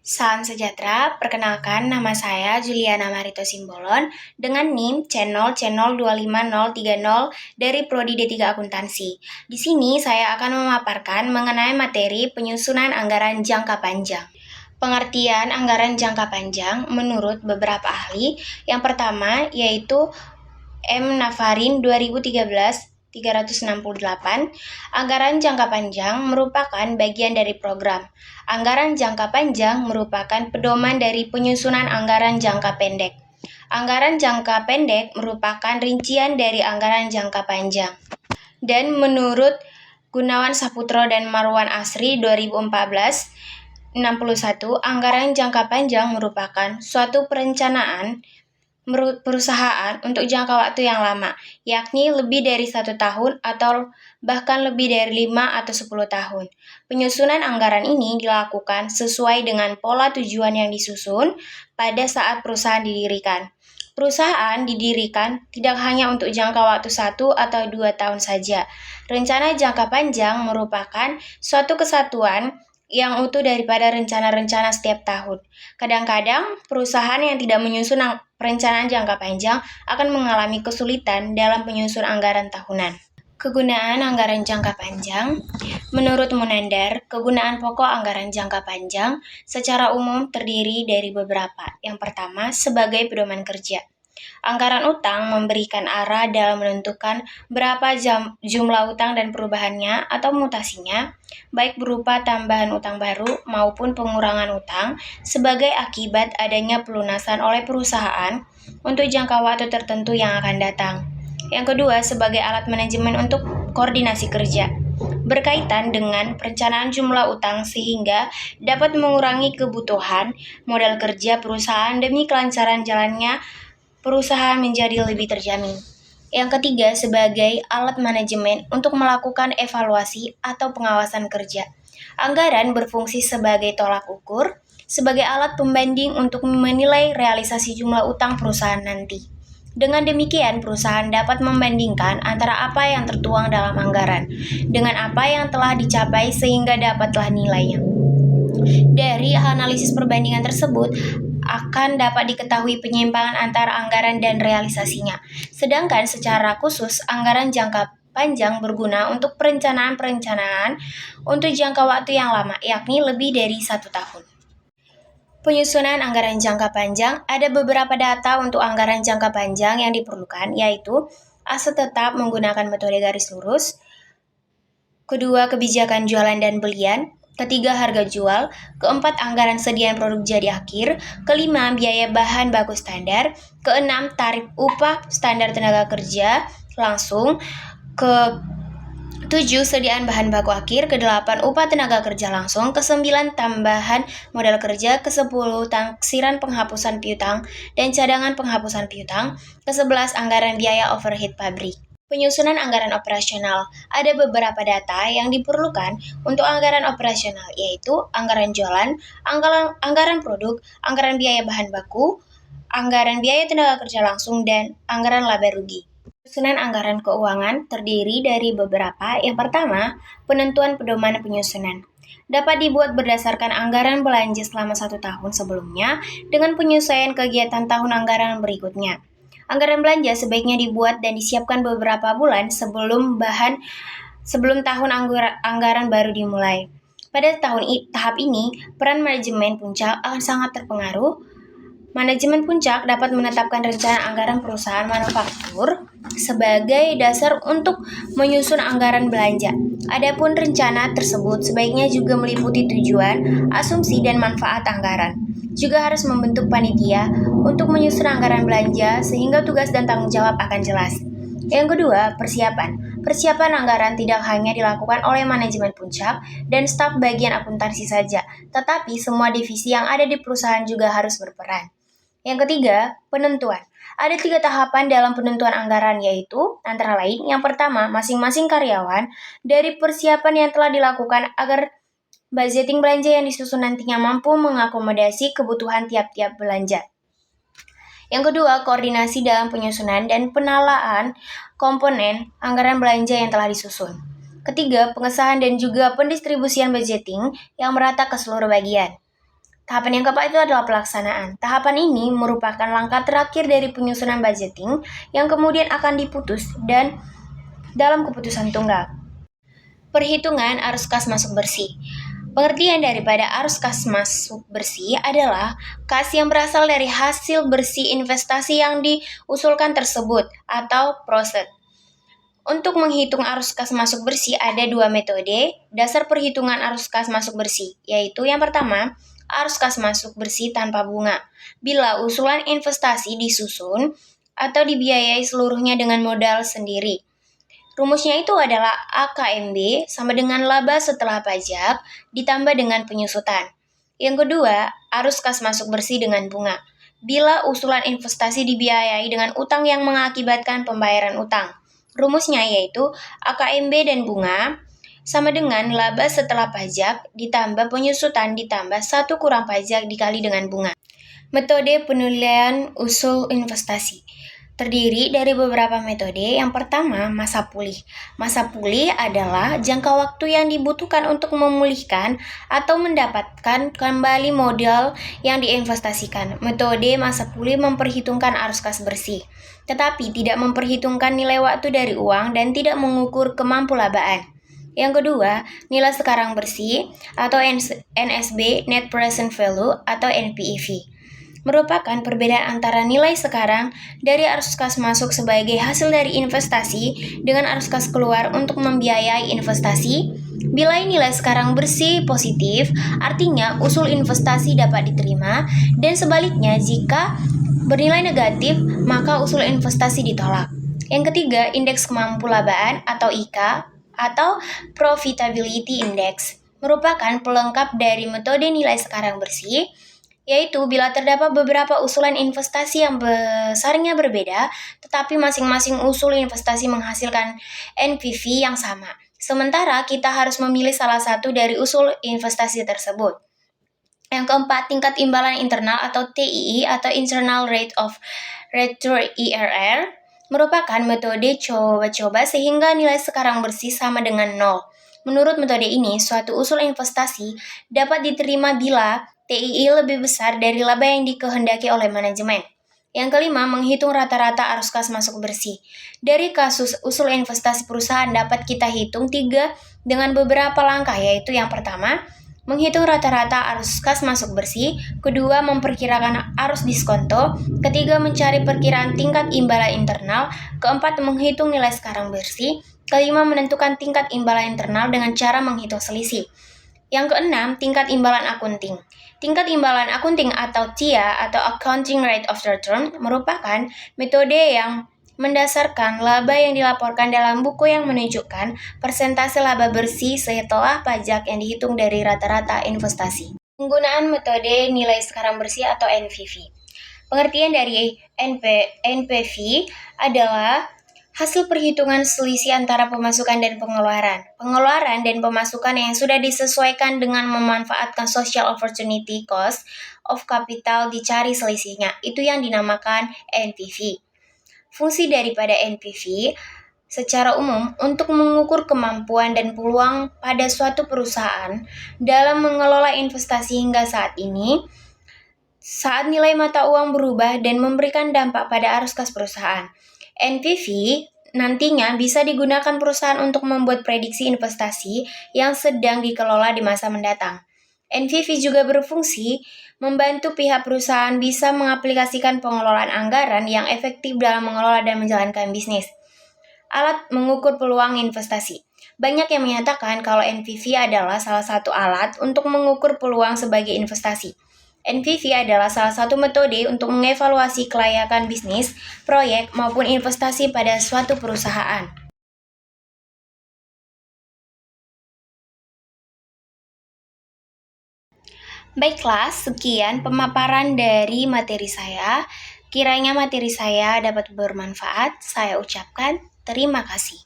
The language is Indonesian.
Salam sejahtera, perkenalkan nama saya Juliana Marito Simbolon dengan NIM C0C025030 dari Prodi D3 Akuntansi. Di sini saya akan memaparkan mengenai materi penyusunan anggaran jangka panjang. Pengertian anggaran jangka panjang menurut beberapa ahli, yang pertama yaitu M. Nafarin 2013-368, anggaran jangka panjang merupakan bagian dari program. Anggaran jangka panjang merupakan pedoman dari penyusunan anggaran jangka pendek. Anggaran jangka pendek merupakan rincian dari anggaran jangka panjang. Dan menurut Gunawan Saputro dan Marwan Asri 2014-61, anggaran jangka panjang merupakan suatu perencanaan perusahaan untuk jangka waktu yang lama, yakni lebih dari 1 tahun atau bahkan lebih dari 5 atau 10 tahun. Penyusunan anggaran ini dilakukan sesuai dengan pola tujuan yang disusun pada saat perusahaan didirikan. Perusahaan didirikan tidak hanya untuk jangka waktu 1 atau 2 tahun saja. Rencana jangka panjang merupakan suatu kesatuan yang utuh daripada rencana-rencana setiap tahun. Kadang-kadang, perusahaan yang tidak menyusun perencanaan jangka panjang akan mengalami kesulitan dalam penyusun anggaran tahunan. Kegunaan anggaran jangka panjang. Menurut Munandar, kegunaan pokok anggaran jangka panjang secara umum terdiri dari beberapa. Yang pertama, sebagai pedoman kerja. Anggaran utang memberikan arah dalam menentukan berapa jumlah utang dan perubahannya atau mutasinya, baik berupa tambahan utang baru maupun pengurangan utang sebagai akibat adanya pelunasan oleh perusahaan untuk jangka waktu tertentu yang akan datang. Yang kedua, sebagai alat manajemen untuk koordinasi kerja, berkaitan dengan perencanaan jumlah utang sehingga dapat mengurangi kebutuhan modal kerja perusahaan demi kelancaran jalannya perusahaan menjadi lebih terjamin. Yang ketiga, sebagai alat manajemen untuk melakukan evaluasi atau pengawasan kerja. Anggaran berfungsi sebagai tolak ukur, sebagai alat pembanding untuk menilai realisasi jumlah utang perusahaan nanti. Dengan demikian, perusahaan dapat membandingkan antara apa yang tertuang dalam anggaran dengan apa yang telah dicapai sehingga dapatlah nilainya. Dari analisis perbandingan tersebut, akan dapat diketahui penyimpangan antara anggaran dan realisasinya. Sedangkan secara khusus, anggaran jangka panjang berguna untuk perencanaan untuk jangka waktu yang lama, yakni lebih dari 1 tahun. Penyusunan anggaran jangka panjang, ada beberapa data untuk anggaran jangka panjang yang diperlukan, yaitu aset tetap menggunakan metode garis lurus, kedua, kebijakan jualan dan belian, ketiga, harga jual, keempat, anggaran sediaan produk jadi akhir, kelima, biaya bahan baku standar, keenam, tarif upah standar tenaga kerja langsung, ke-7, sediaan bahan baku akhir, ke-8, upah tenaga kerja langsung, ke-9, tambahan modal kerja, ke-10, taksiran penghapusan piutang dan cadangan penghapusan piutang, ke-11, anggaran biaya overhead pabrik. Penyusunan anggaran operasional. Ada beberapa data yang diperlukan untuk anggaran operasional, yaitu anggaran jualan, anggaran produk, anggaran biaya bahan baku, anggaran biaya tenaga kerja langsung, dan anggaran laba rugi. Penyusunan anggaran keuangan terdiri dari beberapa. Yang pertama, penentuan pedoman penyusunan. Dapat dibuat berdasarkan anggaran belanja selama 1 tahun sebelumnya dengan penyesuaian kegiatan tahun anggaran berikutnya. Anggaran belanja sebaiknya dibuat dan disiapkan beberapa bulan sebelum tahun anggaran baru dimulai. Pada tahap ini, peran manajemen puncak akan sangat terpengaruh. Manajemen puncak dapat menetapkan rencana anggaran perusahaan manufaktur sebagai dasar untuk menyusun anggaran belanja. Adapun rencana tersebut sebaiknya juga meliputi tujuan, asumsi, dan manfaat anggaran. Juga harus membentuk panitia untuk menyusun anggaran belanja sehingga tugas dan tanggung jawab akan jelas. Yang kedua, persiapan. Persiapan anggaran tidak hanya dilakukan oleh manajemen puncak dan staf bagian akuntansi saja, tetapi semua divisi yang ada di perusahaan juga harus berperan. Yang ketiga, penentuan. Ada 3 tahapan dalam penentuan anggaran, yaitu antara lain, yang pertama, masing-masing karyawan dari persiapan yang telah dilakukan agar budgeting belanja yang disusun nantinya mampu mengakomodasi kebutuhan tiap-tiap belanja. Yang kedua, koordinasi dalam penyusunan dan penalaan komponen anggaran belanja yang telah disusun. Ketiga, pengesahan dan juga pendistribusian budgeting yang merata ke seluruh bagian. Tahapan yang keempat itu adalah pelaksanaan. Tahapan ini merupakan langkah terakhir dari penyusunan budgeting yang kemudian akan diputus dan dalam keputusan tunggal. Perhitungan arus kas masuk bersih. Pengertian daripada arus kas masuk bersih adalah kas yang berasal dari hasil bersih investasi yang diusulkan tersebut atau proset. Untuk menghitung arus kas masuk bersih ada dua metode dasar perhitungan arus kas masuk bersih, yaitu yang pertama, arus kas masuk bersih tanpa bunga. Bila usulan investasi disusun atau dibiayai seluruhnya dengan modal sendiri. Rumusnya itu adalah AKMB sama dengan laba setelah pajak ditambah dengan penyusutan. Yang kedua, arus kas masuk bersih dengan bunga. Bila usulan investasi dibiayai dengan utang yang mengakibatkan pembayaran utang. Rumusnya yaitu AKMB dan bunga sama dengan laba setelah pajak ditambah penyusutan ditambah 1 kurang pajak dikali dengan bunga. Metode penilaian usul investasi terdiri dari beberapa metode. Yang pertama, masa pulih. Masa pulih adalah jangka waktu yang dibutuhkan untuk memulihkan atau mendapatkan kembali modal yang diinvestasikan. Metode masa pulih memperhitungkan arus kas bersih, tetapi tidak memperhitungkan nilai waktu dari uang dan tidak mengukur kemampuan. Yang kedua, nilai sekarang bersih atau NSB, Net Present Value atau NPV. Merupakan perbedaan antara nilai sekarang dari arus kas masuk sebagai hasil dari investasi dengan arus kas keluar untuk membiayai investasi. Bila nilai sekarang bersih positif, artinya usul investasi dapat diterima, dan sebaliknya jika bernilai negatif, maka usul investasi ditolak. Yang ketiga, indeks kemampuan atau IK atau Profitability Index merupakan pelengkap dari metode nilai sekarang bersih, yaitu bila terdapat beberapa usulan investasi yang besarnya berbeda, tetapi masing-masing usul investasi menghasilkan NPV yang sama. Sementara kita harus memilih salah satu dari usul investasi tersebut. Yang keempat, tingkat imbalan internal atau TII atau Internal Rate of Return IRR merupakan metode coba-coba sehingga nilai sekarang bersih sama dengan 0. Menurut metode ini, suatu usul investasi dapat diterima bila TII lebih besar dari laba yang dikehendaki oleh manajemen. Yang kelima, menghitung rata-rata arus kas masuk bersih. Dari kasus usul investasi perusahaan dapat kita hitung 3 dengan beberapa langkah, yaitu yang pertama, menghitung rata-rata arus kas masuk bersih, kedua, memperkirakan arus diskonto, ketiga, mencari perkiraan tingkat imbalan internal, keempat, menghitung nilai sekarang bersih, kelima, menentukan tingkat imbalan internal dengan cara menghitung selisih. Yang keenam, tingkat imbalan akunting. Tingkat imbalan akunting atau TIA atau Accounting Rate of Return merupakan metode yang mendasarkan laba yang dilaporkan dalam buku yang menunjukkan persentase laba bersih setelah pajak yang dihitung dari rata-rata investasi. Penggunaan metode nilai sekarang bersih atau NPV. Pengertian dari NPV adalah hasil perhitungan selisih antara pemasukan dan pengeluaran. Pengeluaran dan pemasukan yang sudah disesuaikan dengan memanfaatkan social opportunity cost of capital dicari selisihnya. Itu yang dinamakan NPV. Fungsi daripada NPV secara umum untuk mengukur kemampuan dan peluang pada suatu perusahaan dalam mengelola investasi hingga saat ini, saat nilai mata uang berubah dan memberikan dampak pada arus kas perusahaan. NPV nantinya bisa digunakan perusahaan untuk membuat prediksi investasi yang sedang dikelola di masa mendatang. NPV juga berfungsi membantu pihak perusahaan bisa mengaplikasikan pengelolaan anggaran yang efektif dalam mengelola dan menjalankan bisnis. Alat mengukur peluang investasi. Banyak yang menyatakan kalau NPV adalah salah satu alat untuk mengukur peluang sebagai investasi. NPV adalah salah satu metode untuk mengevaluasi kelayakan bisnis, proyek, maupun investasi pada suatu perusahaan. Baiklah, sekian pemaparan dari materi saya. Kiranya materi saya dapat bermanfaat, saya ucapkan terima kasih.